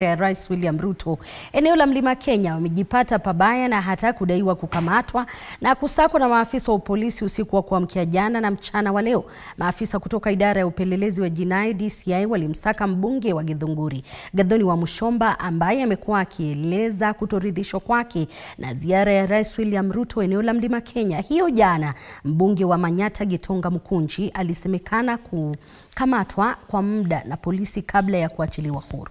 ya Rais William Ruto. Eneo la Mlima Kenya wamejipata pabaya na hata kudaiwa kukamatwa na kusakwa na maafisa wa polisi usiku wa kuamkia jana na mchana wa leo. Maafisa kutoka idara ya upelelezi wa jinai DCI walimsaka mbunge wa Githunguri, Gathoni wa Mushomba, ambaye amekuwa akieleza kutoridhishwa kwake na ziara ya Rais William Ruto eneo la Mlima Kenya. Hiyo jana, mbunge wa Manyata Gitonga Mukunji alisemekana kukamatwa kwa muda na polisi kabla ya kuachiliwa huru.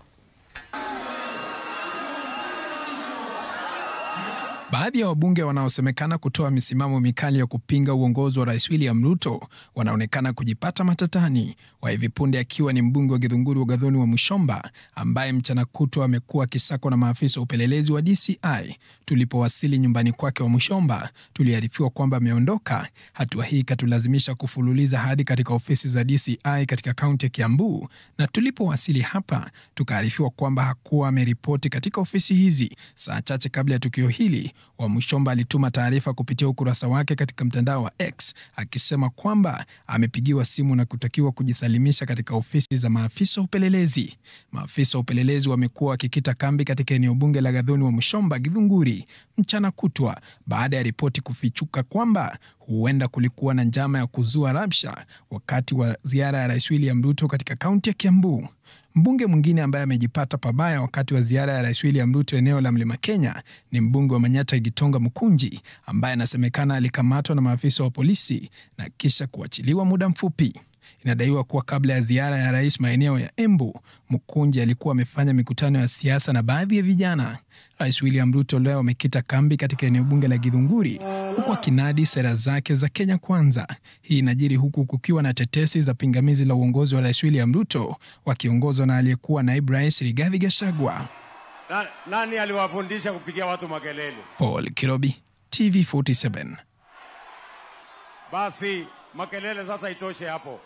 Baadhi ya wabunge wanaosemekana kutoa misimamo mikali ya kupinga uongozi wa Rais William Ruto wanaonekana kujipata matatani. Wa hivi punde akiwa ni mbunge wa Githunguri wa Gathoni wa Mushomba, ambaye mchana kutwa amekuwa akisakwa na maafisa wa upelelezi wa DCI. Tulipowasili nyumbani kwake wa Mushomba, tuliarifiwa kwamba ameondoka. Hatua hii ikatulazimisha kufululiza hadi katika ofisi za DCI katika kaunti ya Kiambu, na tulipowasili hapa tukaarifiwa kwamba hakuwa ameripoti katika ofisi hizi. Saa chache kabla ya tukio hili, wa Mushomba alituma taarifa kupitia ukurasa wake katika mtandao wa X akisema kwamba amepigiwa simu na kutakiwa kujisalimisha katika ofisi za maafisa upelelezi. Maafisa upelelezi wamekuwa wakikita kambi katika eneo bunge la Gathoni wa Mushomba Githunguri mchana kutwa baada ya ripoti kufichuka kwamba huenda kulikuwa na njama ya kuzua rabsha wakati wa ziara ya Rais William Ruto katika kaunti ya Kiambu. Mbunge mwingine ambaye amejipata pabaya wakati wa ziara ya Rais William Ruto eneo la Mlima Kenya ni mbunge wa Manyata Gitonga Mukunji, ambaye anasemekana alikamatwa na maafisa wa polisi na kisha kuachiliwa muda mfupi. Inadaiwa kuwa kabla ya ziara ya rais maeneo ya Embu, Mukunji alikuwa amefanya mikutano ya siasa na baadhi ya vijana. Rais William Ruto leo amekita kambi katika eneo bunge la Githunguri huku akinadi sera zake za Kenya Kwanza. Hii inajiri huku kukiwa na tetesi za pingamizi la uongozi wa Rais William Ruto wakiongozwa na aliyekuwa naibu rais Rigathi Gachagua. Nani aliwafundisha kupigia watu makelele? Paul Kirobi, TV47. Basi makelele sasa itoshe hapo.